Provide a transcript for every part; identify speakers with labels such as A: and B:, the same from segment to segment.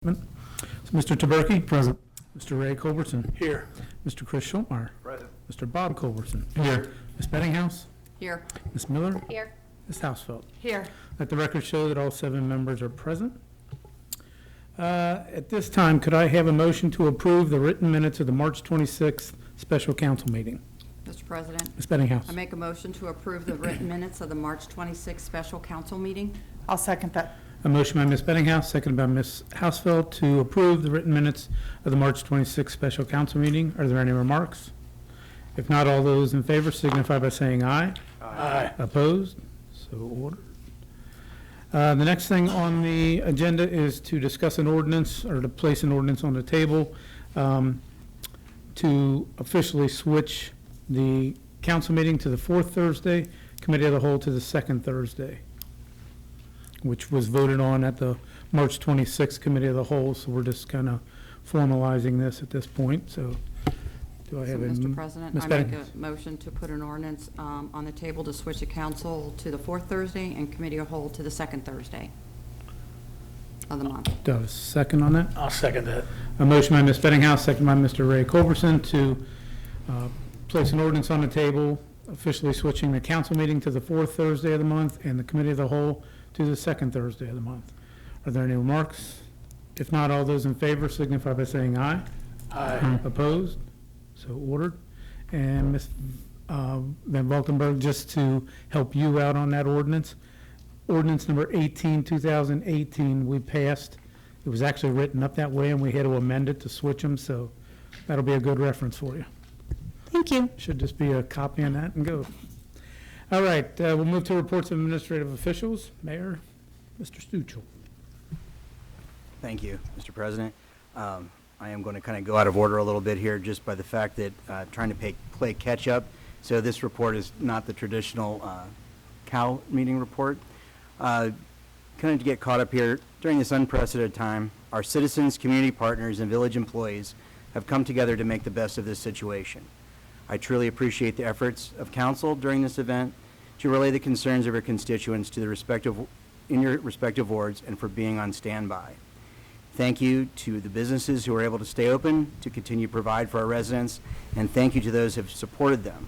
A: So Mr. Taberky? Present. Mr. Ray Culbertson?
B: Here.
A: Mr. Chris Schultmeyer?
B: Present.
A: Mr. Bob Culbertson?
B: Here.
A: Ms. Bettinghouse?
C: Here.
A: Ms. Miller?
C: Here.
A: Ms. Hausfeld?
C: Here.
A: Let the record show that all 7 members are present. At this time, could I have a motion to approve the written minutes of the March 26th special council meeting?
C: Mr. President,
A: Ms. Bettinghouse?
C: I make a motion to approve the written minutes of the March 26th special council meeting.
D: I'll second that.
A: A motion by Ms. Bettinghouse, seconded by Ms. Hausfeld to approve the written minutes of the March 26th special council meeting. Are there any remarks? If not, all those in favor signify by saying aye.
B: Aye.
A: Opposed? So ordered. The next thing on the agenda is to discuss an ordinance, or to place an ordinance on the table to officially switch the council meeting to the 4th Thursday, committee of the whole to the 2nd Thursday, which was voted on at the March 26th committee of the whole, so we're just kind of formalizing this at this point. So do I
C: So,
A: have a...
C: Mr. President,
A: Ms.
C: I make
A: Bettinghouse?
C: a motion to put an ordinance on the table to switch the council to the 4th Thursday and committee of whole to the 2nd Thursday of the month.
A: Do I have a second on that?
B: I'll second that.
A: A motion by Ms. Bettinghouse, second by Mr. Ray Culbertson to place an ordinance on the table, officially switching the council meeting to the 4th Thursday of the month and the committee of the whole to the 2nd Thursday of the month. Are there any remarks? If not, all those in favor signify by saying aye.
B: Aye.
A: Opposed? So ordered. And Ms. Van Valkenburg, just to help you out on that ordinance, ordinance number 18, 2018, we passed. It was actually written up that way, and we had to amend it to switch them, so that'll be a good reference for you.
D: Thank you.
A: Should just be a copy on that and go. All right, we'll move to reports of administrative officials. Mayor, Mr. Stuchel.
E: Thank you, Mr. President. I am going to kind of go out of order a little bit here just by the fact that trying to play catch up. So this report is not the traditional COW meeting report. Kind of to get caught up here, during this unprecedented time, our citizens, community partners, and village employees have come together to make the best of this situation. I truly appreciate the efforts of council during this event to relay the concerns of your constituents to in your respective wards and for being on standby. Thank you to the businesses who are able to stay open to continue to provide for our residents, and thank you to those who have supported them.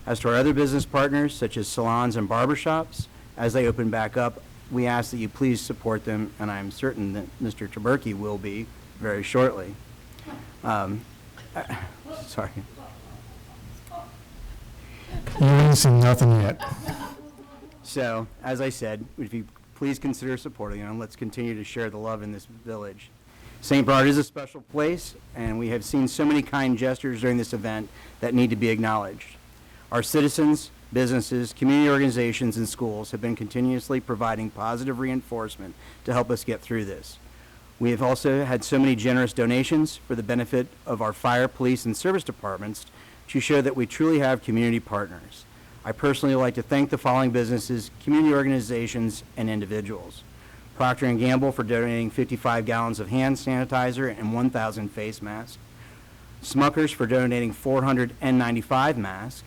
E: As to our other business partners, such as salons and barbershops, as they open back up, we ask that you please support them, and I'm certain that Mr. Taberky will be very shortly. Sorry.
B: You ain't seen nothing yet.
E: So, as I said, if you please consider supporting them, let's continue to share the love in this village. St. Bernard is a special place, and we have seen so many kind gestures during this event that need to be acknowledged. Our citizens, businesses, community organizations, and schools have been continuously providing positive reinforcement to help us get through this. We have also had so many generous donations for the benefit of our fire, police, and service departments to show that we truly have community partners. I personally would like to thank the following businesses, community organizations, and individuals. Procter & Gamble for donating 55 gallons of hand sanitizer and 1,000 face masks. Smuckers for donating 400 N95 masks.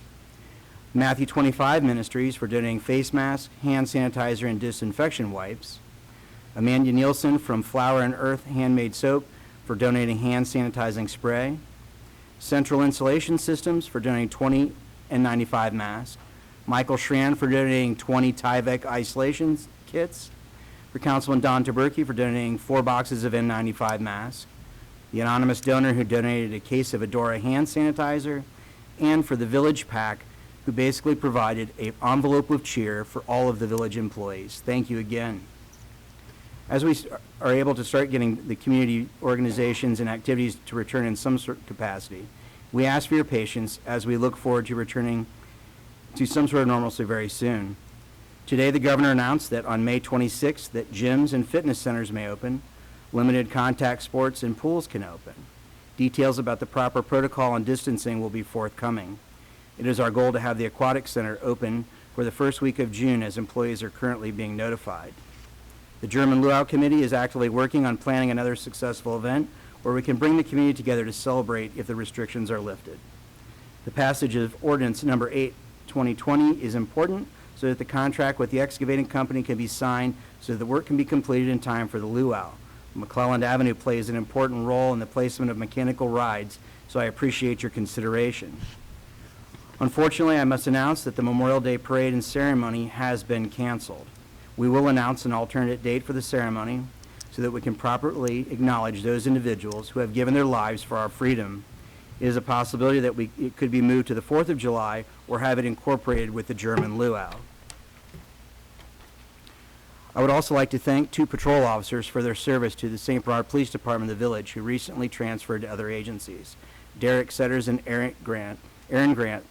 E: Matthew 25 Ministries for donating face masks, hand sanitizer, and disinfection wipes. Amanda Nielsen from Flower and Earth Handmade Soap for donating hand sanitizing spray. Central Insulation Systems for donating 20 N95 masks. Michael Schran for donating 20 Tyvek isolation kits. For Councilman Don Taberky for donating 4 boxes of N95 masks. The anonymous donor who donated a case of Adora hand sanitizer. And for the Village Pack, who basically provided an envelope of cheer for all of the village employees. Thank you again. As we are able to start getting the community organizations and activities to return in some sort of capacity, we ask for your patience as we look forward to returning to some sort of normalcy very soon. Today, the governor announced that on May 26th that gyms and fitness centers may open, limited contact sports and pools can open. Details about the proper protocol and distancing will be forthcoming. It is our goal to have the aquatic center open for the first week of June, as employees are currently being notified. The German Luau Committee is actively working on planning another successful event where we can bring the community together to celebrate if the restrictions are lifted. The passage of Ordinance Number 8, 2020 is important so that the contract with the excavating company can be signed so that the work can be completed in time for the luau. McClelland Avenue plays an important role in the placement of mechanical rides, so I appreciate your consideration. Unfortunately, I must announce that the Memorial Day Parade and ceremony has been canceled. We will announce an alternate date for the ceremony so that we can properly acknowledge those individuals who have given their lives for our freedom. It is a possibility that it could be moved to the 4th of July or have it incorporated with the German luau. I would also like to thank 2 patrol officers for their service to the St. Bernard Police Department of the Village who recently transferred to other agencies. Derek Setters and Aaron Grant,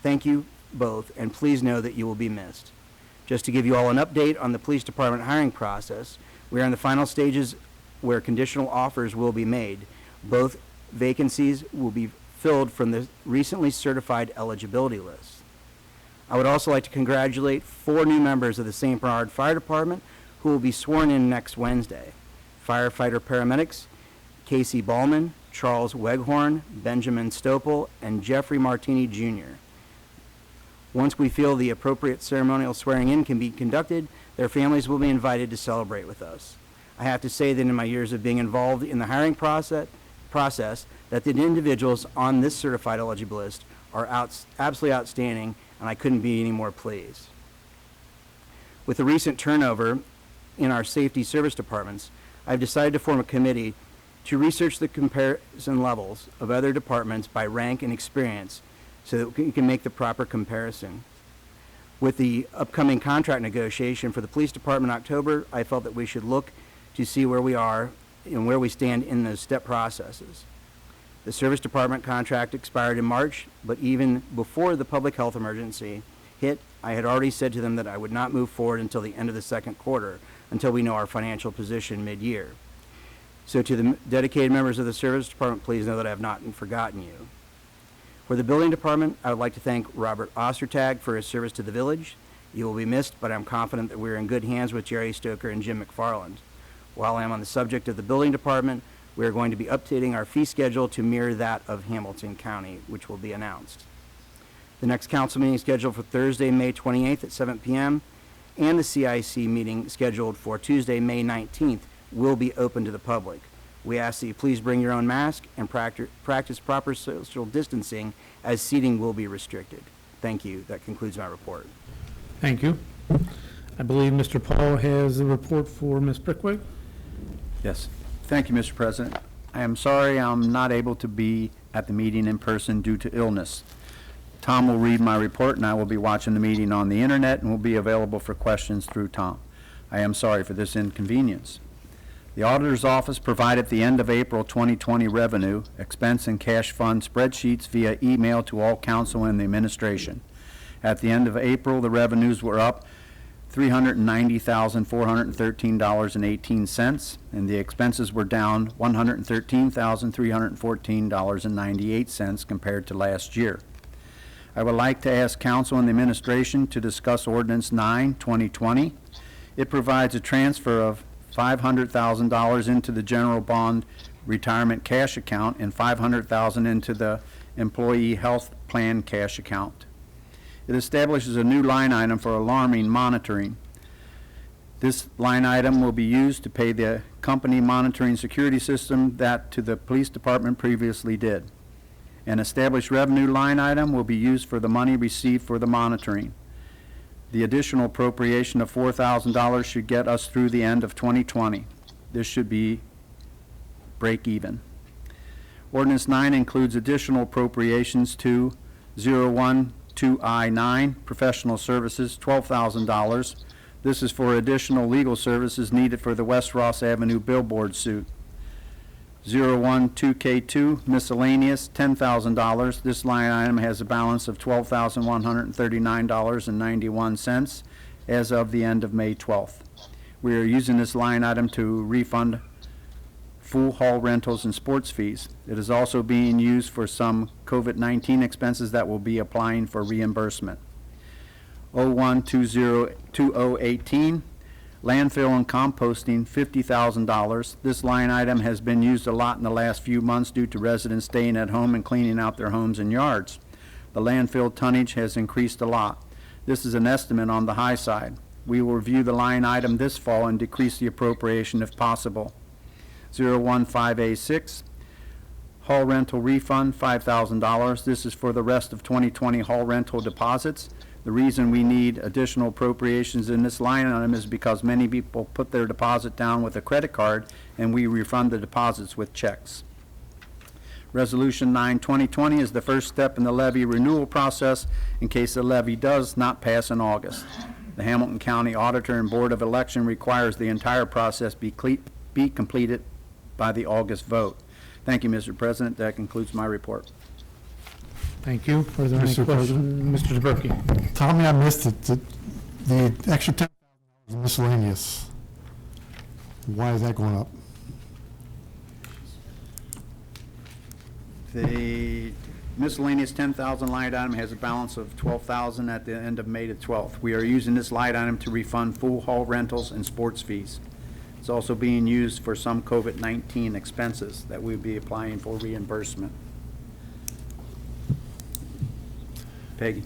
E: thank you both, and please know that you will be missed. Just to give you all an update on the police department hiring process, we are in the final stages where conditional offers will be made. Both vacancies will be filled from the recently certified eligibility list. I would also like to congratulate 4 new members of the St. Bernard Fire Department who will be sworn in next Wednesday. Firefighter paramedics Casey Ballman, Charles Weghorn, Benjamin Stopel, and Jeffrey Martini Jr. Once we feel the appropriate ceremonial swearing in can be conducted, their families will be invited to celebrate with us. I have to say that in my years of being involved in the hiring process that the individuals on this certified eligible list are absolutely outstanding, and I couldn't be any more pleased. With the recent turnover in our safety service departments, I've decided to form a committee to research the comparison levels of other departments by rank and experience so that we can make the proper comparison. With the upcoming contract negotiation for the police department in October, I felt that we should look to see where we are and where we stand in those step processes. The service department contract expired in March, but even before the public health emergency hit, I had already said to them that I would not move forward until the end of the second quarter, until we know our financial position mid-year. So to the dedicated members of the service department, please know that I have not forgotten you. For the building department, I would like to thank Robert Ostertag for his service to the village. You will be missed, but I'm confident that we're in good hands with Jerry Stoker and Jim McFarland. While I am on the subject of the building department, we are going to be updating our fee schedule to mirror that of Hamilton County, which will be announced. The next council meeting is scheduled for Thursday, May 28th at 7 p.m., and the CIC meeting scheduled for Tuesday, May 19th, will be open to the public. We ask that you please bring your own mask and practice proper social distancing, as seating will be restricted. Thank you. That concludes my report.
A: Thank you. I believe Mr. Paul has a report for Ms. Brickway.
F: Yes. Thank you, Mr. President. I am sorry I'm not able to be at the meeting in person due to illness. Tom will read my report, and I will be watching the meeting on the internet and will be available for questions through Tom. I am sorry for this inconvenience. The Auditor's Office provided the end of April 2020 revenue, expense, and cash fund spreadsheets via email to all council and the administration. At the end of April, the revenues were up $390,413.18, and the expenses were down $113,314.98 compared to last year. I would like to ask council and the administration to discuss Ordinance 9, 2020. It provides a transfer of $500,000 into the general bond retirement cash account and $500,000 into the employee health plan cash account. It establishes a new line item for alarming monitoring. This line item will be used to pay the company monitoring security system that to the police department previously did. An established revenue line item will be used for the money received for the monitoring. The additional appropriation of $4,000 should get us through the end of 2020. This should be break even. Ordinance 9 includes additional appropriations to 012I9, professional services, $12,000. This is for additional legal services needed for the West Ross Avenue billboard suit. 012K2, miscellaneous, $10,000. This line item has a balance of $12,139.91 as of the end of May 12th. We are using this line item to refund full hall rentals and sports fees. It is also being used for some COVID-19 expenses that will be applying for reimbursement. 012018, landfill and composting, $50,000. This line item has been used a lot in the last few months due to residents staying at home and cleaning out their homes and yards. The landfill tonnage has increased a lot. This is an estimate on the high side. We will review the line item this fall and decrease the appropriation if possible. 015A6. Hall rental refund, $5,000. This is for the rest of 2020 hall rental deposits. The reason we need additional appropriations in this line item is because many people put their deposit down with a credit card, and we refund the deposits with checks. Resolution 9/2020 is the first step in the levy renewal process in case the levy does not pass in August. The Hamilton County Auditor and Board of Election requires the entire process be completed by the August vote. Thank you, Mr. President. That concludes my report.
A: Thank you. Are there any
B: Mr.
A: questions? Mr. DeBerke?
B: Tell me I missed it. The extra $10,000 is miscellaneous. Why is that going up?
F: The miscellaneous 10,000 line item has a balance of 12,000 at the end of May the 12th. We are using this line item to refund full hall rentals and sports fees. It's also being used for some COVID-19 expenses that we'll be applying for reimbursement. Peggy?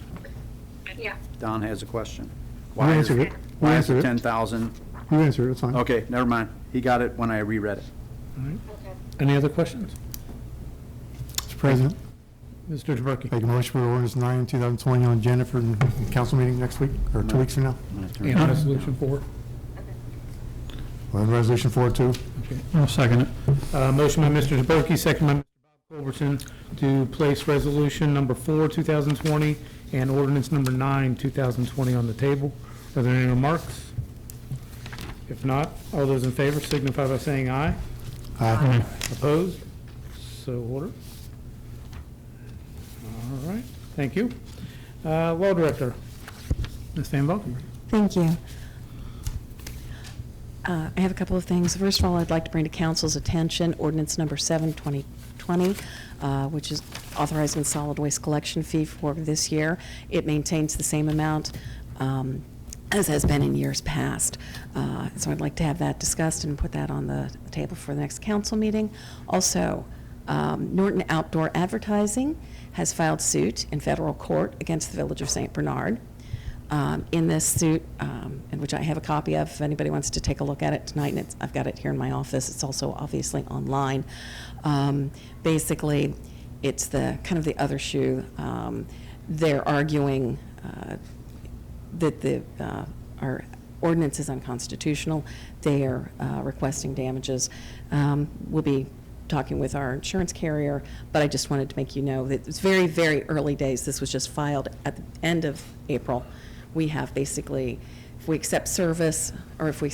G: Yeah.
F: Don has a question.
B: You answered it. You
F: Why is the
B: answered it.
F: 10,000?
B: You answered it, it's fine.
F: Okay, never mind. He got it when I reread it.
A: Any other questions?
B: Mr. President,
A: Mr. DeBerke?
B: make a motion for ordinance 9, 2020 on agenda for the council meeting next week, or 2 weeks from now.
A: And resolution 4?
B: Well, resolution 4 too.
A: Okay. I'll second it. Motion by Mr. DeBerke, second by Mr. Bob Culberson, to place resolution number 4, 2020, and ordinance number 9, 2020 on the table. Are there any remarks? If not, all those in favor signify by saying aye.
B: Aye.
A: Opposed? So ordered. All right, thank you. Law Director, Ms. Van Valkenburg.
H: Thank you. I have a couple of things. First of all, I'd like to bring to council's attention ordinance number 7, 2020, which is authorizing the solid waste collection fee for this year. It maintains the same amount as has been in years past. So I'd like to have that discussed and put that on the table for the next council meeting. Also, Norton Outdoor Advertising has filed suit in federal court against the Village of St. Bernard. In this suit, in which I have a copy of, if anybody wants to take a look at it tonight, and I've got it here in my office. It's also obviously online. Basically, it's the kind of the other shoe. They're arguing that our ordinance is unconstitutional. They are requesting damages. We'll be talking with our insurance carrier, but I just wanted to make you know that it's very, very early days. This was just filed at the end of April. We have basically, if we accept service, or if we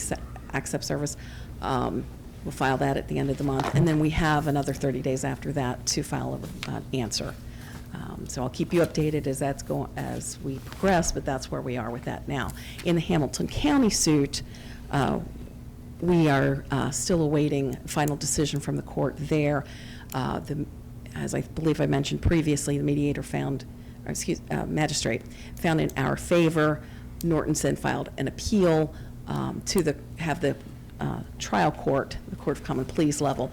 H: accept service, we'll file that at the end of the month, and then we have another 30 days after that to file an answer. So I'll keep you updated as we progress, but that's where we are with that now. In the Hamilton County suit, we are still awaiting final decision from the court there. As I believe I mentioned previously, the mediator magistrate found in our favor. Norton then filed an appeal to have the trial court, the Court of Common Pleas level,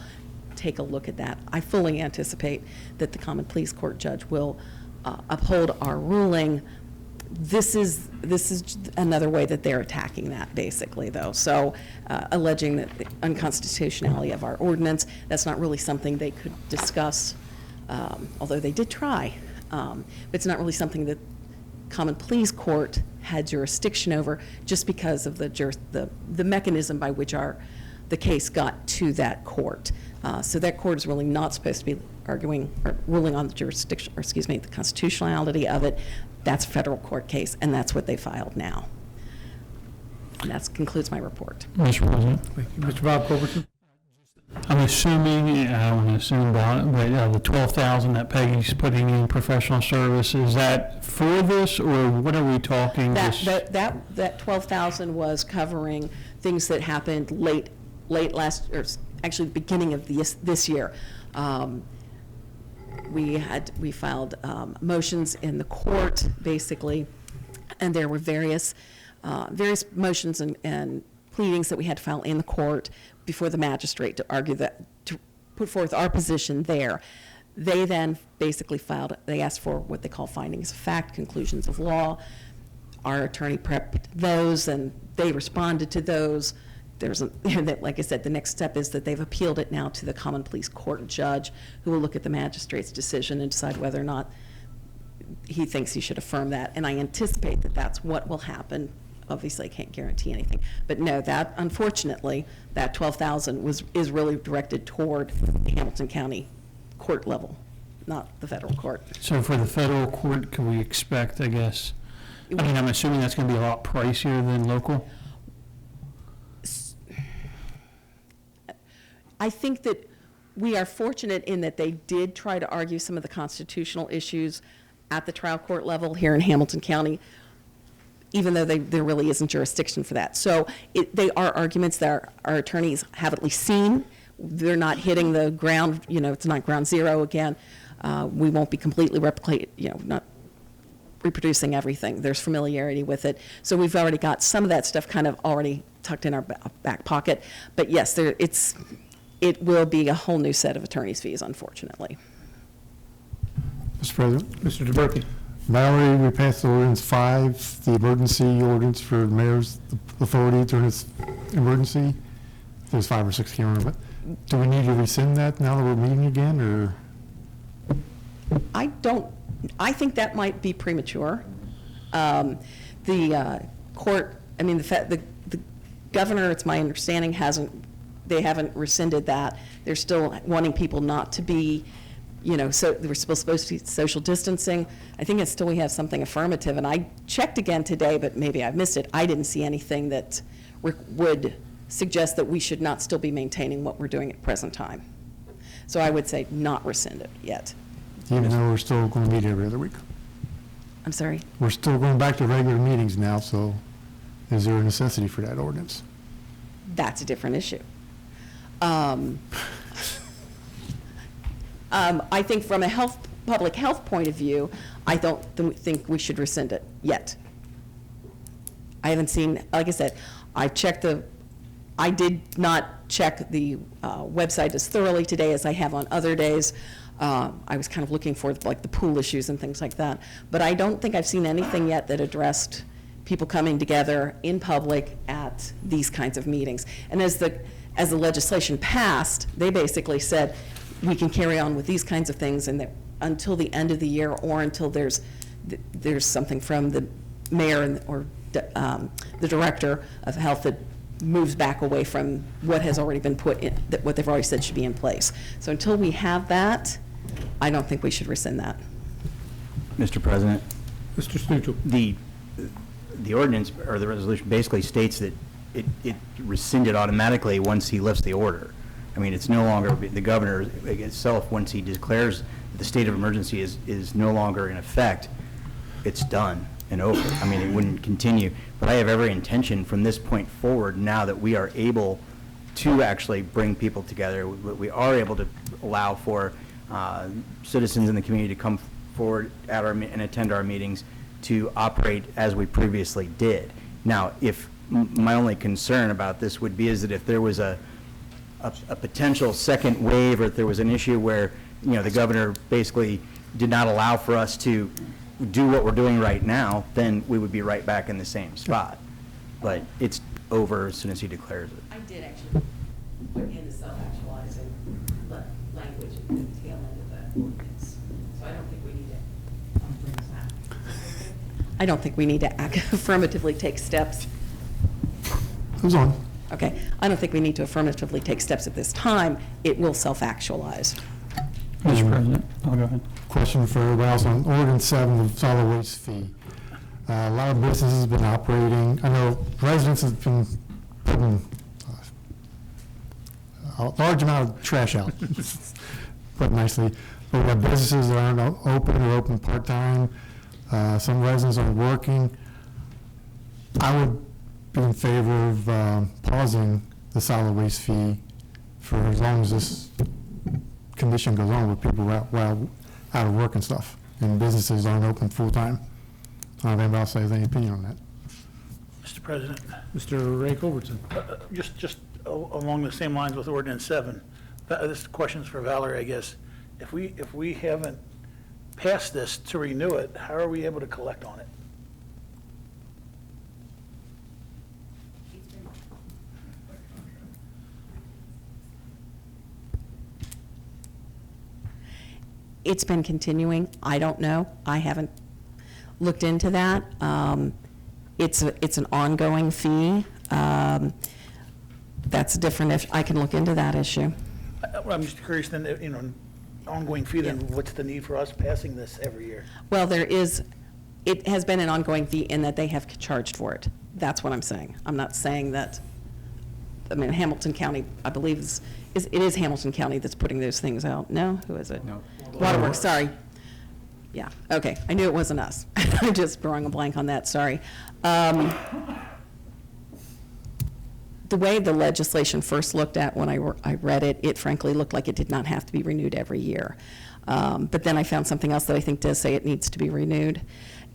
H: take a look at that. I fully anticipate that the Common Pleas Court judge will uphold our ruling. This is another way that they're attacking that, basically, though. So alleging that the unconstitutionality of our ordinance, that's not really something they could discuss, although they did try. But it's not really something that Common Pleas Court had jurisdiction over, just because of the mechanism by which the case got to that court. So that court is really not supposed to be arguing or ruling on the jurisdiction, or excuse me, the constitutionality of it. That's a federal court case, and that's what they filed now. And that concludes my report.
I: Mr. President,
A: Thank you. Mr. Bob Culberson?
I: I'm assuming, I don't want to assume, but the 12,000 that Peggy's putting in professional service, is that for this, or what are we talking?
H: That 12,000 was covering things that happened late last, or actually the beginning of this year. We filed motions in the court, basically, and there were various motions and pleadings that we had to file in the court before the magistrate to argue that, to put forth our position there. They then basically they asked for what they call findings of fact, conclusions of law. Our attorney prepped those, and they responded to those, there's, that, like I said, the next step is that they've appealed it now to the Common Pleas Court judge, who will look at the magistrate's decision and decide whether or not he thinks he should affirm that. And I anticipate that that's what will happen. Obviously, I can't guarantee anything. But no, that, unfortunately, that 12,000 is really directed toward the Hamilton County court level, not the federal court.
I: So for the federal court, can we expect, I guess, I mean, I'm assuming that's going to be a lot pricier than local?
H: I think that we are fortunate in that they did try to argue some of the constitutional issues at the trial court level here in Hamilton County, even though there really isn't jurisdiction for that. So they are arguments that our attorneys have at least seen. They're not hitting the ground, it's not ground zero again. We won't be completely not reproducing everything. There's familiarity with it. So we've already got some of that stuff kind of already tucked in our back pocket. But yes, it will be a whole new set of attorney's fees, unfortunately.
B: Mr. President,
A: Mr. DeBerke.
B: Valerie, we passed ordinance 5, the emergency ordinance for the mayor's authority during this emergency. There's 5 or 6, can't remember. But do we need to rescind that now that we're meeting again, or?
H: I think that might be premature. The court, the governor, it's my understanding, they haven't rescinded that. They're still wanting people not to be, so they were supposed to be social distancing. I think it's still we have something affirmative, and I checked again today, but maybe I've missed it. I didn't see anything that would suggest that we should not still be maintaining what we're doing at present time. So I would say not rescind it yet.
B: Even though we're still going to meet every other week?
H: I'm sorry?
B: We're still going back to regular meetings now, so is there a necessity for that ordinance?
H: That's a different issue. I think from a public health point of view, I don't think we should rescind it yet. I haven't seen, like I said, I did not check the website as thoroughly today as I have on other days. I was kind of looking for like the pool issues and things like that. But I don't think I've seen anything yet that addressed people coming together in public at these kinds of meetings. And as the legislation passed, they basically said, we can carry on with these kinds of things and that until the end of the year or until there's something from the mayor or the director of health that moves back away from what has already been put in, what they've already said should be in place. So until we have that, I don't think we should rescind that.
E: Mr. President,
A: Mr. Stuchel.
E: the ordinance or the resolution basically states that it rescinded automatically once he lifts the order. I mean, it's no longer, the governor itself, once he declares that the state of emergency is no longer in effect, it's done and over. I mean, it wouldn't continue. But I have every intention from this point forward, now that we are able to actually bring people together, we are able to allow for citizens in the community to come forward at and attend our meetings, to operate as we previously did. Now, if my only concern about this would be is that if there was a potential second wave, or if there was an issue where, the governor basically did not allow for us to do what we're doing right now, then we would be right back in the same spot. But it's over as soon as he declares it.
H: I did actually put in the self-actualizing language at the tail end of that ordinance. So I don't think we need to, I don't think we need to affirmatively take steps.
B: Who's on?
H: Okay, I don't think we need to affirmatively take steps at this time. It will self-actualize.
I: Mr. President, I'll go ahead.
B: Question for everybody else on ordinance 7, the solid waste fee. A lot of businesses have been operating. I know residents have been putting a large amount of trash out, put nicely. But we have businesses that aren't open or open part-time. Some residents aren't working. I would be in favor of pausing the solid waste fee for as long as this condition goes on with people out of work and stuff, and businesses aren't open full-time. I don't know if anybody else has any opinion on that.
G: Mr. President,
A: Mr. Ray Culbertson.
G: just along the same lines with ordinance 7, this question's for Valerie, I guess. If we haven't passed this to renew it, how are we able to collect on it?
H: it's been continuing. I don't know. I haven't looked into that. It's an ongoing fee. That's different. If I can look into that issue.
G: I'm just curious then, ongoing fee, then what's the need for us passing this every year?
H: Well, it has been an ongoing fee in that they have charged for it. That's what I'm saying. I'm not saying that, Hamilton County, I believe, it is Hamilton County that's putting those things out. No? Who is it?
F: No.
H: Waterworks, sorry. Yeah, okay. I knew it wasn't us. I'm just drawing a blank on that, sorry. The way the legislation first looked at when I read it, it frankly looked like it did not have to be renewed every year. But then I found something else that I think does say it needs to be renewed.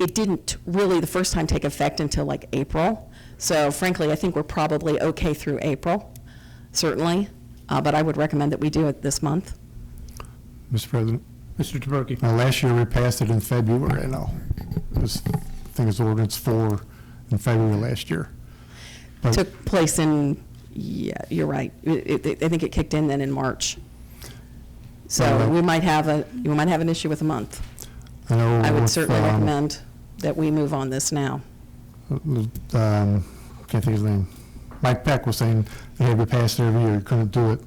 H: It didn't really the first time take effect until like April. So frankly, I think we're probably okay through April, certainly. But I would recommend that we do it this month.
B: Mr. President,
A: Mr. Taberky?
B: last year we passed it in February, I know. It was, I think it was ordinance 4 in February last year. But
H: Took place in, yeah, you're right. I think it kicked in then in March. So
B: Well,
H: we might have an issue with a month.
B: I know
H: I would
B: with,
H: certainly recommend that we move on this now.
B: can't think of his name. Mike Peck was saying they had to pass it every year, couldn't do it,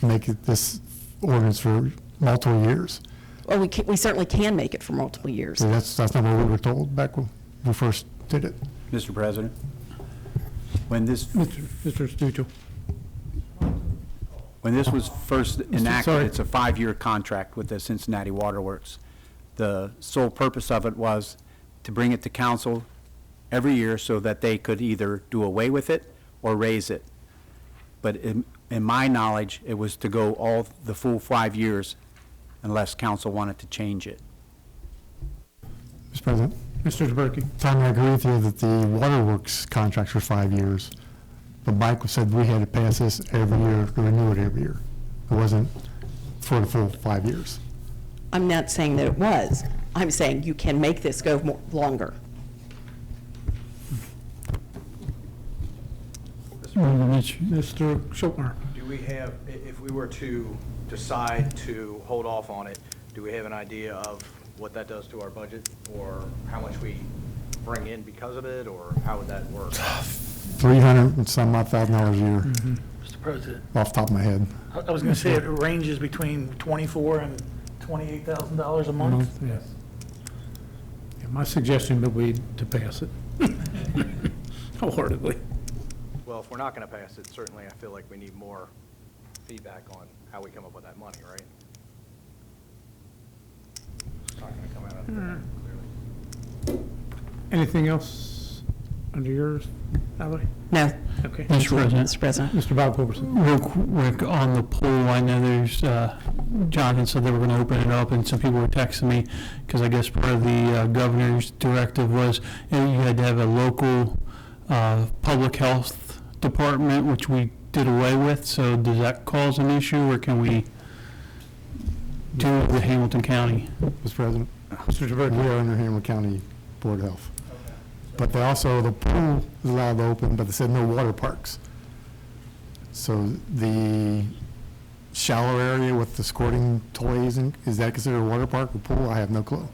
B: make it this ordinance for multiple years.
H: Well, we certainly can make it for multiple years.
B: So that's not what we were told back when we first did it.
F: Mr. President, when this
A: Mr. Stuchel?
F: When this was first enacted,
A: sorry.
F: it's a 5-year contract with the Cincinnati Waterworks. The sole purpose of it was to bring it to council every year so that they could either do away with it or raise it. But in my knowledge, it was to go all the full 5 years unless council wanted to change it.
B: Mr. President,
A: Mr. Taberky?
B: Tom, I agree with you that the waterworks contracts were 5 years, but Mike said we had to pass this every year, to renew it every year. It wasn't for the full 5 years.
H: I'm not saying that it was. I'm saying you can make this go longer.
A: Mr. Schultner?
J: Do we have, if we were to decide to hold off on it, do we have an idea of what that does to our budget, or how much we bring in because of it, or how would that work?
B: $300 and some odd $1,000 a year,
G: Mr. President,
B: off the top of my head.
G: I was going to say it ranges between $24,000 and $28,000 a month.
A: Yes. Yeah, my suggestion would be to pass it. Wholeheartedly.
J: Well, if we're not going to pass it, certainly I feel like we need more feedback on how we come up with that money, right? It's not going to come out of the clearly.
A: Anything else under yours, Valerie?
H: No,
A: Okay.
I: Mr. President,
H: Mr. President.
A: Mr. Bob Culberson?
I: real quick on the pool, I know there's, Jonathan said they were going to open it up, and some people were texting me, because I guess part of the governor's directive was you had to have a local public health department, which we did away with. So does that cause an issue, or can we do the Hamilton County?
B: Mr. President,
A: Mr. Taberky?
B: we are under Hamilton County Board of Health. But they also, the pool is allowed to open, but they said no water parks. So the shallow area with the squirting toys, is that considered a water park or pool? I have no clue.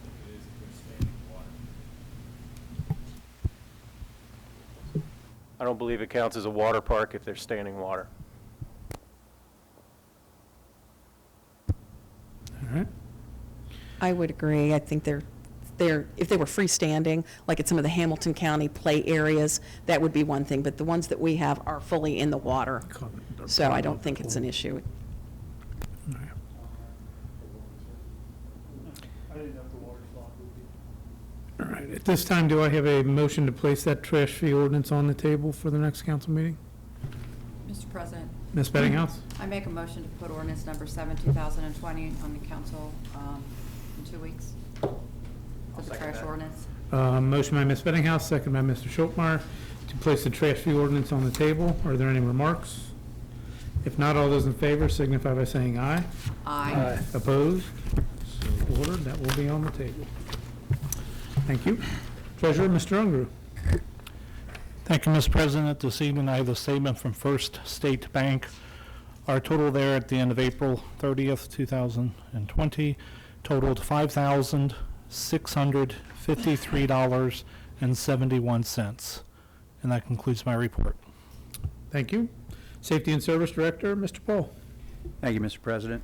K: I don't believe it counts as a water park if there's standing water.
A: All right.
H: I would agree. I think they're, if they were freestanding, like at some of the Hamilton County play areas, that would be one thing, but the ones that we have are fully in the water. So I don't think it's an issue.
A: All right, at this time, do I have a motion to place that trash fee ordinance on the table for the next council meeting?
C: Mr. President,
A: Ms. Bettinghouse?
C: I make a motion to put ordinance number 7, 2020 on the council in 2 weeks for the
J: second
C: trash
J: that.
C: ordinance.
A: Motion by Ms. Bettinghouse, second by Mr. Schultmeyer, to place the trash fee ordinance on the table. Are there any remarks? If not, all those in favor signify by saying aye.
C: Aye.
A: Opposed? So ordered, that will be on the table. Thank you. Treasurer, Mr. Ungerer.
L: Thank you, Mr. President. This evening, I have a statement from First State Bank. Our total there at the end of April 30th, 2020 totaled $5,653.71. And that concludes my report.
A: Thank you. Safety and Service Director, Mr. Paul.
F: Thank you, Mr. President.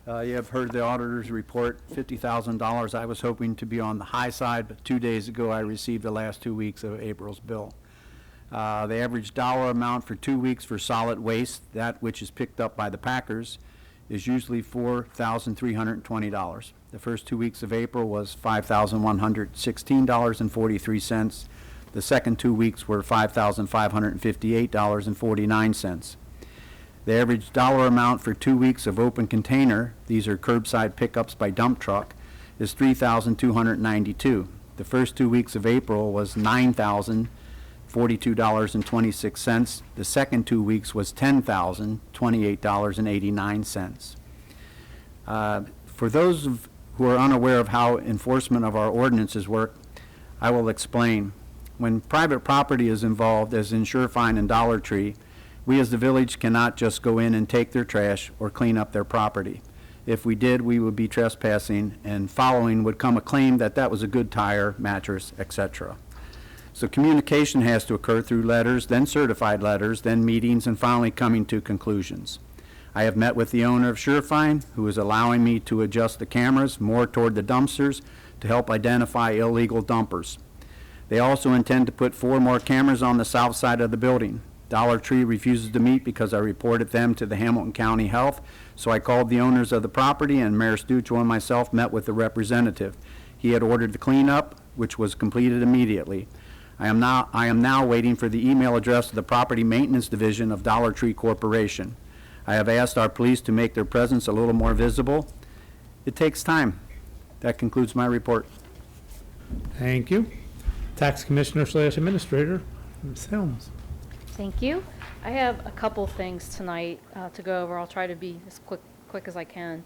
F: You have heard the auditor's report, $50,000. I was hoping to be on the high side, but 2 days ago I received the last 2 weeks of April's bill. The average dollar amount for 2 weeks for solid waste, that which is picked up by the packers, is usually $4,320. The first 2 weeks of April was $5,116.43. The second 2 weeks were $5,558.49. The average dollar amount for 2 weeks of open container, these are curbside pickups by dump truck, is $3,292. The first 2 weeks of April was $9,042.26. The second 2 weeks was $10,028.89. For those who are unaware of how enforcement of our ordinances work, I will explain. When private property is involved, as in Surefine and Dollar Tree, we as the village cannot just go in and take their trash or clean up their property. If we did, we would be trespassing, and following would come a claim that that was a good tire, mattress, etc. So communication has to occur through letters, then certified letters, then meetings, and finally coming to conclusions. I have met with the owner of Surefine, who is allowing me to adjust the cameras more toward the dumpsters to help identify illegal dumpers. They also intend to put 4 more cameras on the south side of the building. Dollar Tree refuses to meet because I reported them to the Hamilton County Health, so I called the owners of the property, and Mayor Stuccio and myself met with the representative. He had ordered the cleanup, which was completed immediately. I am now waiting for the email address of the Property Maintenance Division of Dollar Tree Corporation. I have asked our police to make their presence a little more visible. It takes time. That concludes my report.
A: Thank you. Tax Commissioner / Administrator, Ms. Helms.
M: Thank you. I have a couple things tonight to go over. I'll try to be as quick as I can.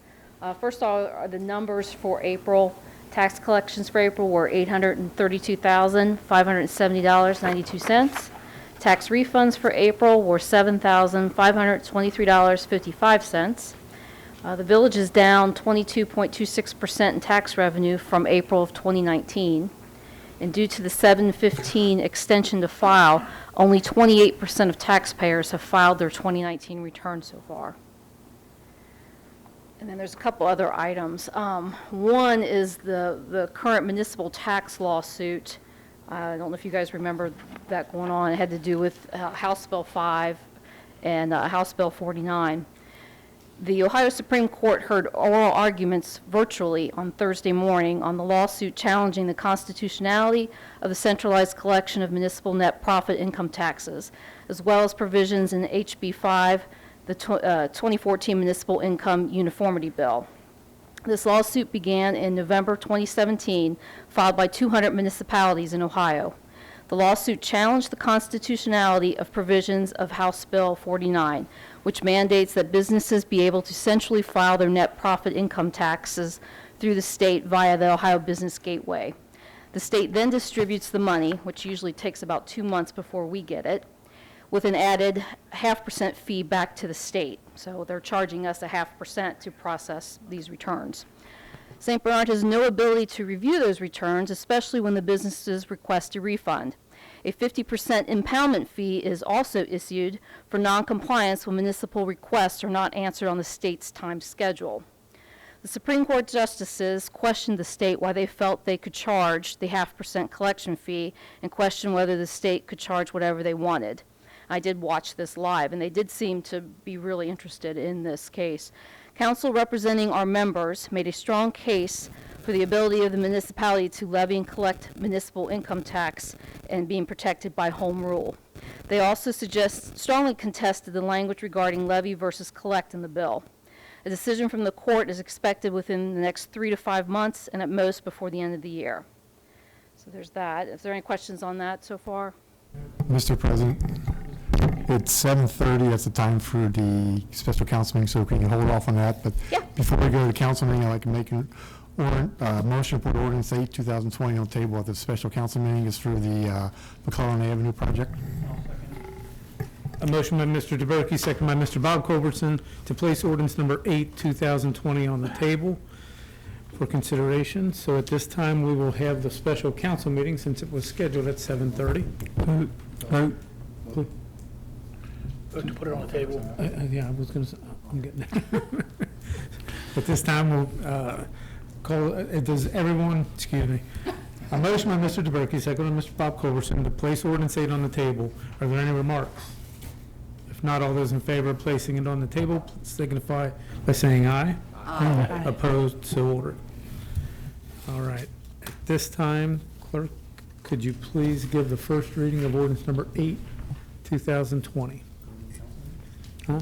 M: First of all, are the numbers for April. Tax collections for April were $832,570.92. Tax refunds for April were $7,523.55. The village is down 22.26% in tax revenue from April of 2019. And due to the 7/15 extension to file, only 28% of taxpayers have filed their 2019 return so far. And then there's a couple other items. One is the current municipal tax lawsuit. I don't know if you guys remember that going on. It had to do with House Bill 5 and House Bill 49. The Ohio Supreme Court heard oral arguments virtually on Thursday morning on the lawsuit challenging the constitutionality of the centralized collection of municipal net profit income taxes, as well as provisions in HB 5, the 2014 Municipal Income Uniformity Bill. This lawsuit began in November 2017, filed by 200 municipalities in Ohio. The lawsuit challenged the constitutionality of provisions of House Bill 49, which mandates that businesses be able to centrally file their net profit income taxes through the state via the Ohio Business Gateway. The state then distributes the money, which usually takes about 2 months before we get it, with an added 0.5% fee back to the state. So they're charging us 0.5% to process these returns. St. Bernard has no ability to review those returns, especially when the businesses request a refund. A 50% impoundment fee is also issued for noncompliance when municipal requests are not answered on the state's time schedule. The Supreme Court justices questioned the state why they felt they could charge the 0.5% collection fee and questioned whether the state could charge whatever they wanted. I did watch this live, and they did seem to be really interested in this case. Council representing our members made a strong case for the ability of the municipality to levy and collect municipal income tax and being protected by home rule. They also strongly contested the language regarding levy versus collect in the bill. A decision from the court is expected within the next 3 to 5 months, and at most before the end of the year. So there's that. Is there any questions on that so far?
B: Mr. President, it's 7:30, that's the time for the special council meeting, so can you hold off on that? But
M: Yeah.
B: before we go to the council meeting, I'd like to make a motion to put ordinance 8, 2020 on the table at the special council meeting is for the McClellan Avenue project.
A: A motion by Mr. DeBerke, second by Mr. Bob Culbertson, to place ordinance number 8, 2020 on the table for consideration. So at this time, we will have the special council meeting since it was scheduled at 7:30.
I: Vote.
G: Vote to put it on the table.
A: Yeah, I was going to, I'm getting there. At this time, we'll call, does everyone, excuse me, a motion by Mr. DeBerke, second by Mr. Bob Culbertson, to place ordinance 8 on the table. Are there any remarks? If not, all those in favor of placing it on the table, please signify by saying aye.
D: Aye.
A: Opposed, so ordered. All right. At this time, clerk, could you please give the first reading of ordinance number 8, 2020? Huh?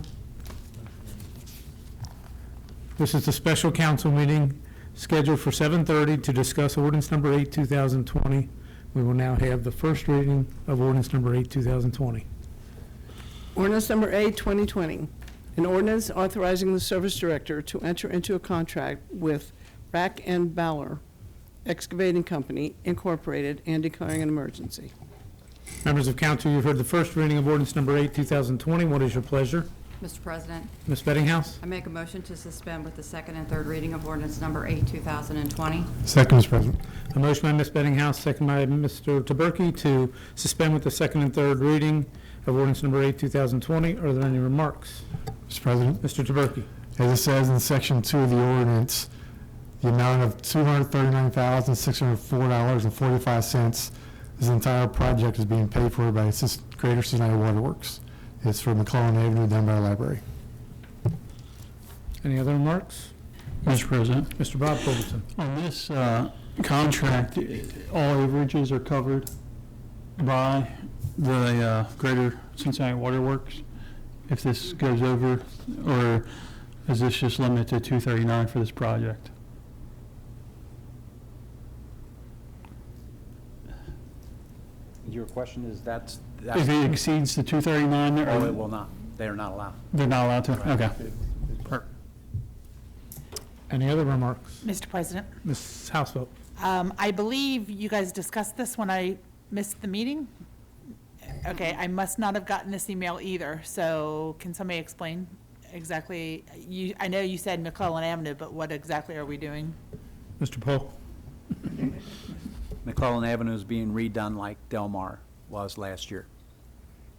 A: This is the special council meeting scheduled for 7:30 to discuss ordinance number 8, 2020. We will now have the first reading of ordinance number 8, 2020.
N: Ordinance number 8, 2020. An ordinance authorizing the service director to enter into a contract with Rack and Ballard Excavating Company, Incorporated, and declaring an emergency.
A: Members of council, you've heard the first reading of ordinance number 8, 2020. What is your pleasure?
C: Mr. President,
A: Ms. Bettinghouse?
C: I make a motion to suspend with the second and third reading of ordinance number 8, 2020.
B: Second, Mr. President.
A: A motion by Ms. Bettinghouse, second by Mr. DeBerke, to suspend with the second and third reading of ordinance number 8, 2020. Are there any remarks?
B: Mr. President,
A: Mr. DeBerke?
B: as it says in Section 2 of the ordinance, the amount of $239,604.45, this entire project is being paid for by Greater Cincinnati Water Works. It's for McClellan Avenue down by the library.
A: Any other remarks?
I: Mr. President,
A: Mr. Bob Culbertson?
I: on this contract, all overages are covered by the Greater Cincinnati Water Works if this goes over, or is this just limited to 239 for this project?
F: Your question is that's
I: If it exceeds the 239,
F: oh, it will not. They are not allowed.
I: they're not allowed to? Okay.
A: Any other remarks?
D: Mr. President,
A: Ms. Houseboat?
D: I believe you guys discussed this when I missed the meeting. Okay, I must not have gotten this email either, so can somebody explain exactly? I know you said McClellan Avenue, but what exactly are we doing?
A: Mr. Poe?
F: McClellan Avenue is being redone like Del Mar was last year.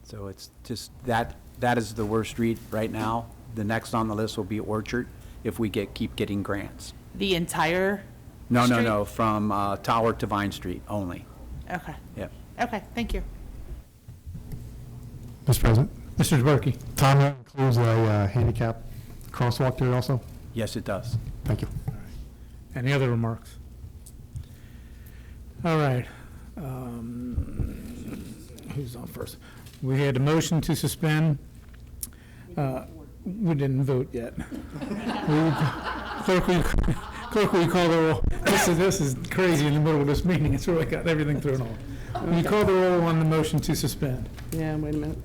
F: So it's just, that is the worst street right now. The next on the list will be Orchard if we keep getting grants.
D: The entire
F: No,
D: street?
F: from Tower to Vine Street only.
D: Okay,
F: Yep.
D: okay, thank you.
B: Mr. President,
A: Mr. DeBerke?
B: Tom, that includes a handicap crosswalk there also?
F: Yes, it does.
B: Thank you.
A: Any other remarks? All right. Who's on first? We had a motion to suspend. We didn't vote yet. Clerk, will you call the roll? This is crazy in the middle of this meeting. It's really got everything thrown off. Will you call the roll on the motion to suspend?
N: Yeah, wait a minute.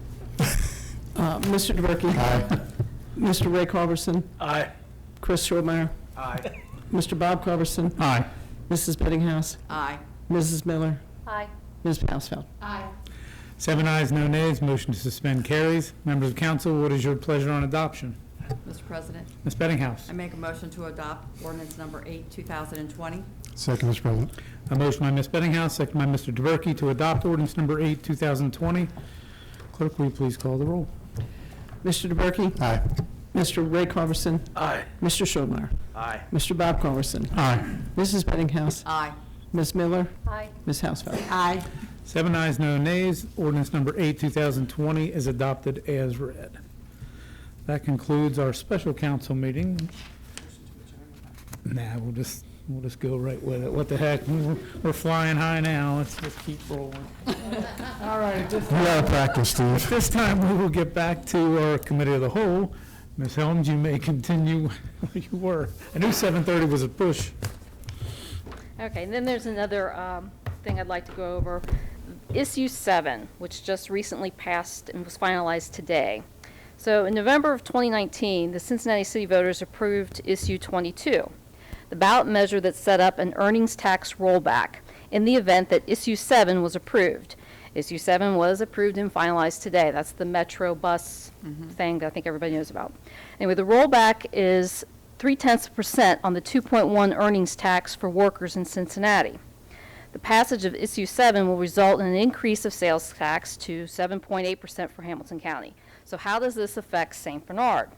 N: Mr. DeBerke?
B: Aye.
N: Mr. Ray Culbertson?
G: Aye.
N: Chris Schroemeyer?
J: Aye.
N: Mr. Bob Culbertson?
I: Aye.
N: Mrs. Bettinghouse?
C: Aye.
N: Mrs. Miller?
M: Aye.
N: Ms. Pausfeld?
A: 7 ayes, no nays. Motion to suspend carries. Members of council, what is your pleasure on adoption?
C: Mr. President,
A: Ms. Bettinghouse?
C: I make a motion to adopt ordinance number 8, 2020.
B: Second, Mr. President.
A: A motion by Ms. Bettinghouse, second by Mr. DeBerke to adopt ordinance number 8, 2020. Clerk, will you please call the roll?
N: Mr. DeBerke?
B: Aye.
N: Mr. Ray Culbertson?
G: Aye.
N: Mr. Schroemeyer?
J: Aye.
N: Mr. Bob Culberson?
I: Aye.
N: Mrs. Bettinghouse?
C: Aye.
N: Ms. Miller?
M: Aye.
N: Ms. Hausfeld?
D: Aye.
A: 7 ayes, no nays. Ordinance number 8, 2020 is adopted as read. That concludes our special council meeting. Nah, we'll just go right with it. What the heck? We're flying high now. Let's just keep rolling. All right.
B: You gotta practice, Steve.
A: This time, we will get back to our committee of the whole. Ms. Helms, you may continue where you were. I knew 7:30 was a push.
M: Okay, and then there's another thing I'd like to go over. Issue 7, which just recently passed and was finalized today. So in November of 2019, the Cincinnati City voters approved Issue 22, the ballot measure that set up an earnings tax rollback in the event that Issue 7 was approved. Issue 7 was approved and finalized today. That's the Metro bus thing that I think everybody knows about. Anyway, the rollback is 0.3% on the 2.1 earnings tax for workers in Cincinnati. The passage of Issue 7 will result in an increase of sales tax to 7.8% for Hamilton County. So how does this affect St. Bernard?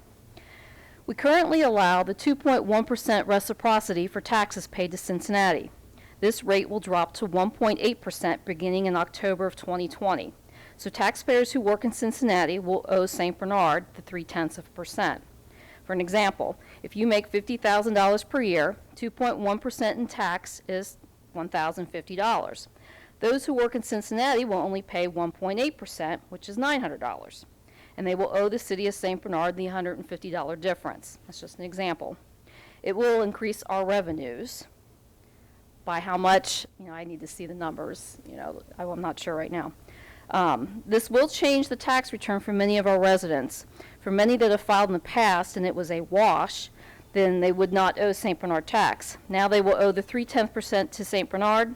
M: We currently allow the 2.1% reciprocity for taxes paid to Cincinnati. This rate will drop to 1.8% beginning in October of 2020. So taxpayers who work in Cincinnati will owe St. Bernard the 0.3%. For an example, if you make $50,000 per year, 2.1% in tax is $1,050. Those who work in Cincinnati will only pay 1.8%, which is $900. And they will owe the city of St. Bernard the $150 difference. That's just an example. It will increase our revenues by how much, I need to see the numbers, I'm not sure right now. This will change the tax return for many of our residents. For many that have filed in the past and it was a wash, then they would not owe St. Bernard tax. Now they will owe the 0.3% to St. Bernard.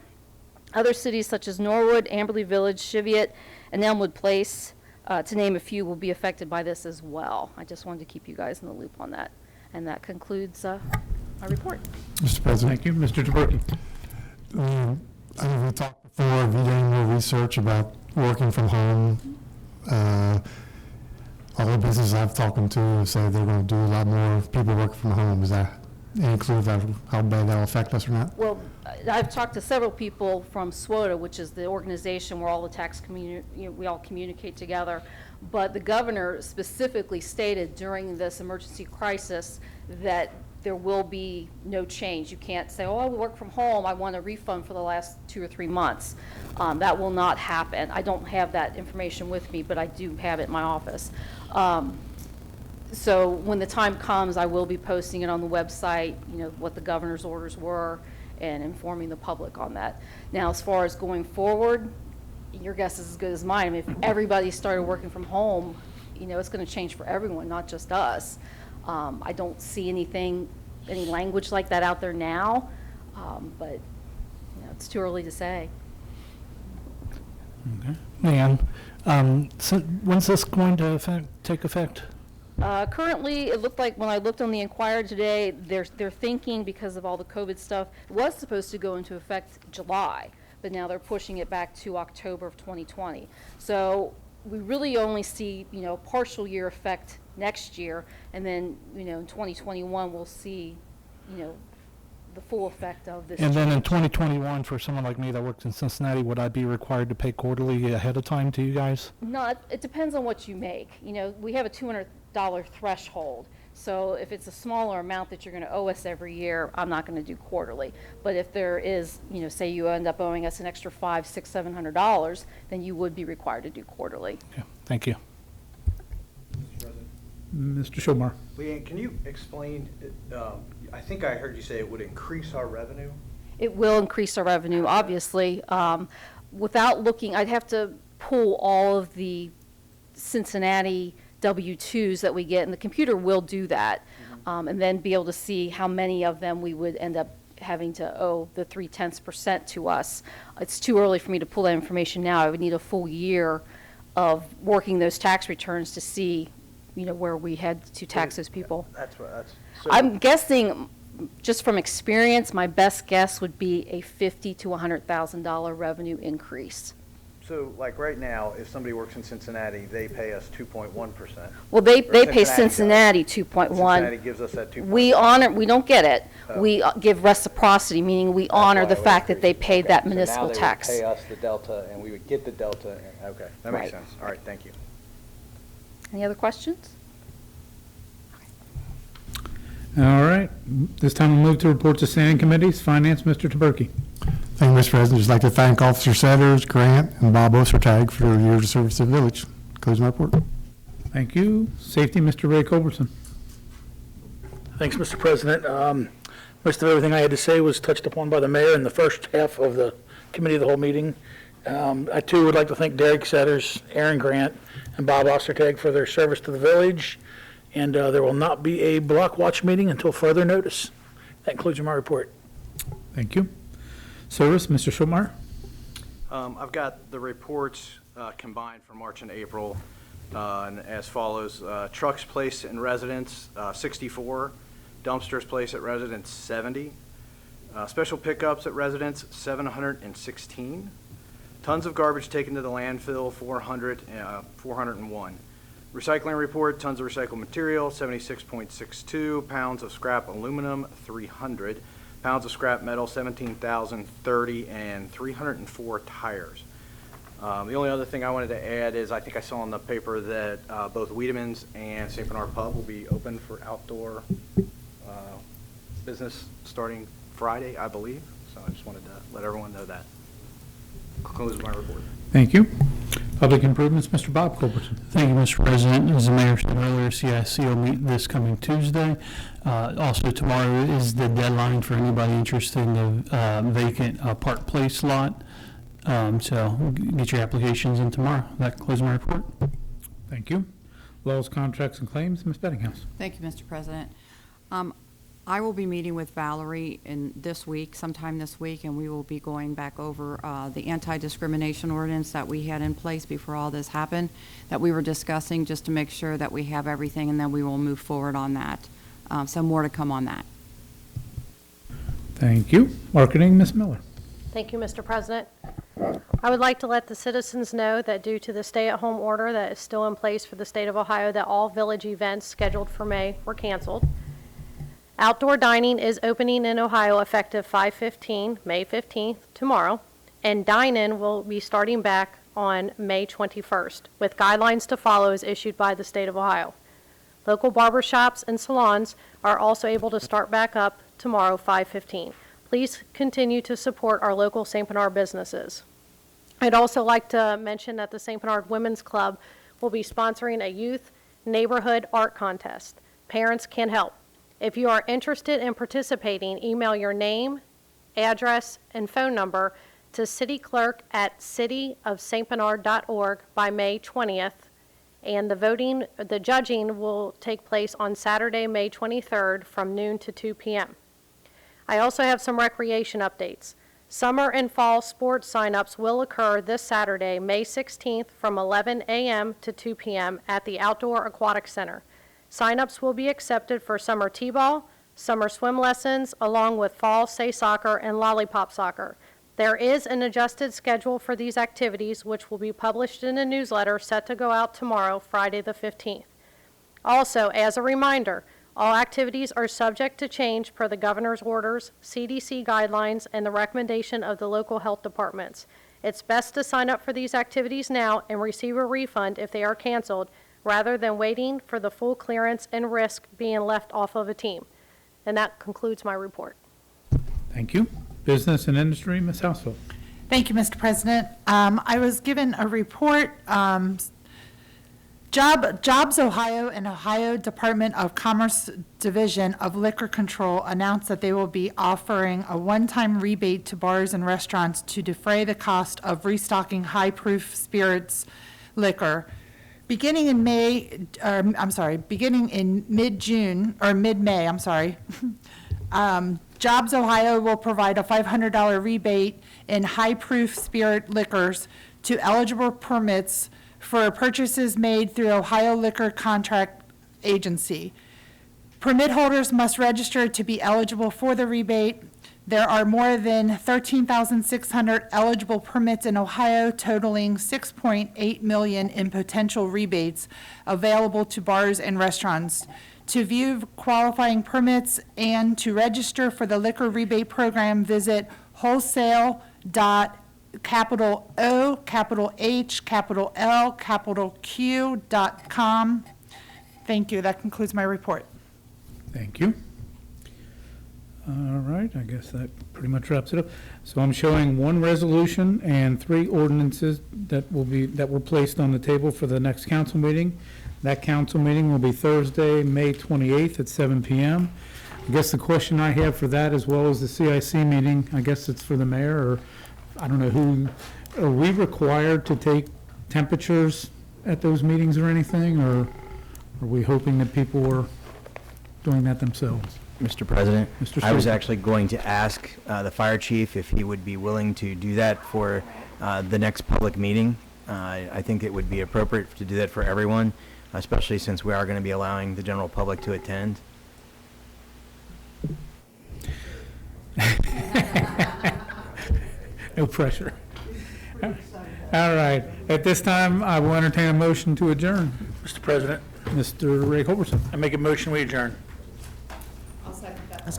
M: Other cities such as Norwood, Amberley Village, Cheviot, and Elmwood Place, to name a few, will be affected by this as well. I just wanted to keep you guys in the loop on that. And that concludes my report.
B: Mr. President.
A: Thank you. Mr. Taberky.
B: I know we talked before, have you done any more research about working from home? All the businesses I've talked to say they're going to do a lot more people working from home. Is that any clue about how bad that'll affect us or not?
M: Well, I've talked to several people from SWOTA, which is the organization where all the tax community, we all communicate together. But the governor specifically stated during this emergency crisis that there will be no change. You can't say, oh, I work from home, I want a refund for the last 2 or 3 months. That will not happen. I don't have that information with me, but I do have it in my office. So when the time comes, I will be posting it on the website, what the governor's orders were, and informing the public on that. Now, as far as going forward, your guess is as good as mine. I mean, if everybody started working from home, it's going to change for everyone, not just us. I don't see any language like that out there now, but it's too early to say.
L: Okay. Leanne, so when's this going to take effect?
M: Currently, it looked like when I looked on the Inquirer today, they're thinking because of all the COVID stuff, it was supposed to go into effect July, but now they're pushing it back to October of 2020. So we really only see, partial year effect next year, and then, in 2021, we'll see, the full effect of this.
L: And then in
M: change.
L: 2021, for someone like me that works in Cincinnati, would I be required to pay quarterly ahead of time to you guys?
M: No, it depends on what you make. We have a $200 threshold. So if it's a smaller amount that you're going to owe us every year, I'm not going to do quarterly. But if there is, say you end up owing us an extra $500, $600, $700, then you would be required to do quarterly.
L: Okay, thank you.
A: Mr. Shomar.
J: Leanne, can you explain, I think I heard you say it would increase our revenue?
M: It will increase our revenue, obviously. Without looking, I'd have to pull all of the Cincinnati W-2s that we get, and the computer will do that, and then be able to see how many of them we would end up having to owe the 0.3% to us. It's too early for me to pull that information now. I would need a full year of working those tax returns to see, where we had to tax those people. I'm guessing, just from experience, my best guess would be a $50,000 to $100,000 revenue increase.
J: So like right now, if somebody works in Cincinnati, they pay us 2.1%.
M: Well, they
J: Or
M: pay Cincinnati 2.1.
J: Cincinnati gives us that
M: 2.1. We don't get it.
J: Oh.
M: We give reciprocity, meaning we honor the fact that they paid that municipal tax.
J: So now they would pay us the delta, and we would get the delta. Okay, that makes
M: Right.
J: sense. All right, thank you.
M: Any other questions?
A: All right. This time we'll move to reports of standing committees. Finance, Mr. Taberky.
B: Thank you, Mr. President. Just like to thank Officer Setters, Grant, and Bob Ostertag for their years of service to the village. Close my report.
A: Thank you. Safety, Mr. Ray Culbertson.
G: Thanks, Mr. President. Most of everything I had to say was touched upon by the mayor in the first half of the committee of the whole meeting. I too would like to thank Derek Setters, Aaron Grant, and Bob Ostertag for their service to the village. And there will not be a block watch meeting until further notice. That concludes my report.
A: Thank you. Service, Mr. Schulmeyer.
J: I've got the reports combined for March and April, and as follows. Trucks placed in residence, 64. Dumpsters placed at residence, 70. Special pickups at residence, 716. Tons of garbage taken to the landfill, 401. Recycling report, tons of recycled material, 76.62. Pounds of scrap aluminum, 300. Pounds of scrap metal, 17,030, and 304 tires. The only other thing I wanted to add is I think I saw in the paper that both Wiedemann's and St. Bernard Pub will be open for outdoor business starting Friday, I believe. So I just wanted to let everyone know that. Concludes my report.
A: Thank you. Public Improvements, Mr. Bob Culbertson.
I: Thank you, Mr. President. As the mayor said earlier, CIC will meet this coming Tuesday. Also, tomorrow is the deadline for anybody interested in the vacant Park Place lot. So get your applications in tomorrow. That concludes my report.
A: Thank you. Laws, Contracts, and Claims, Ms. Bettinghouse.
C: Thank you, Mr. President. I will be meeting with Valerie sometime this week, and we will be going back over the anti-discrimination ordinance that we had in place before all this happened, that we were discussing, just to make sure that we have everything, and then we will move forward on that. So more to come on that.
A: Thank you. Marketing, Ms. Miller.
O: Thank you, Mr. President. I would like to let the citizens know that due to the stay-at-home order that is still in place for the state of Ohio, that all village events scheduled for May were canceled. Outdoor dining is opening in Ohio effective 5/15, May 15th, tomorrow, and dine-in will be starting back on May 21st, with guidelines to follow as issued by the state of Ohio. Local barbershops and salons are also able to start back up tomorrow, 5/15. Please continue to support our local St. Bernard businesses. I'd also like to mention that the St. Bernard Women's Club will be sponsoring a youth neighborhood art contest. Parents can help. If you are interested in participating, email your name, address, and phone number to cityclerk@cityofstbernard.org by May 20th, and the judging will take place on Saturday, May 23rd from noon to 2 p.m. I also have some recreation updates. Summer and fall sports signups will occur this Saturday, May 16th from 11 a.m. to 2 p.m. at the Outdoor Aquatic Center. Signups will be accepted for summer t-ball, summer swim lessons, along with fall say soccer and lollipop soccer. There is an adjusted schedule for these activities, which will be published in a newsletter set to go out tomorrow, Friday the 15th. Also, as a reminder, all activities are subject to change per the governor's orders, CDC guidelines, and the recommendation of the local health departments. It's best to sign up for these activities now and receive a refund if they are canceled, rather than waiting for the full clearance and risk being left off of a team. And that concludes my report.
A: Thank you. Business and Industry, Ms. Housel.
D: Thank you, Mr. President. I was given a report. Jobs Ohio and Ohio Department of Commerce Division of Liquor Control announced that they will be offering a one-time rebate to bars and restaurants to defray the cost of restocking high-proof spirits liquor. Beginning in mid-June, or mid-May, Jobs Ohio will provide a $500 rebate in high-proof spirit liquors to eligible permits for purchases made through Ohio Liquor Contract Agency. Permit holders must register to be eligible for the rebate. There are more than 13,600 eligible permits in Ohio, totaling $6.8 million in potential rebates available to bars and restaurants. To view qualifying permits and to register for the liquor rebate program, visit wholesale.HHLQ.com. Thank you. That concludes my report.
A: Thank you. All right, I guess that pretty much wraps it up. So I'm showing one resolution and 3 ordinances that were placed on the table for the next council meeting. That council meeting will be Thursday, May 28th at 7 p.m. I guess the question I have for that, as well as the CIC meeting, I guess it's for the mayor, or I don't know who, are we required to take temperatures at those meetings or anything, or are we hoping that people are doing that themselves?
E: Mr. President,
A: Mr.
E: I was
A: Schaefer.
E: actually going to ask the fire chief if he would be willing to do that for the next public meeting. I think it would be appropriate to do that for everyone, especially since we are going to be allowing the general public to attend.
A: No pressure. All right. At this time, I will entertain a motion to adjourn.
G: Mr. President,
A: Mr. Ray Culberson.
G: I make a motion, we adjourn.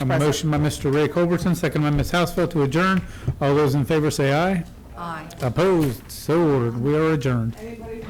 A: A motion by Mr. Ray Culberson, second by Ms. Housefeld to adjourn. All those in favor say aye.
C: Aye.
A: Opposed? So ordered. We are adjourned.
N: Anybody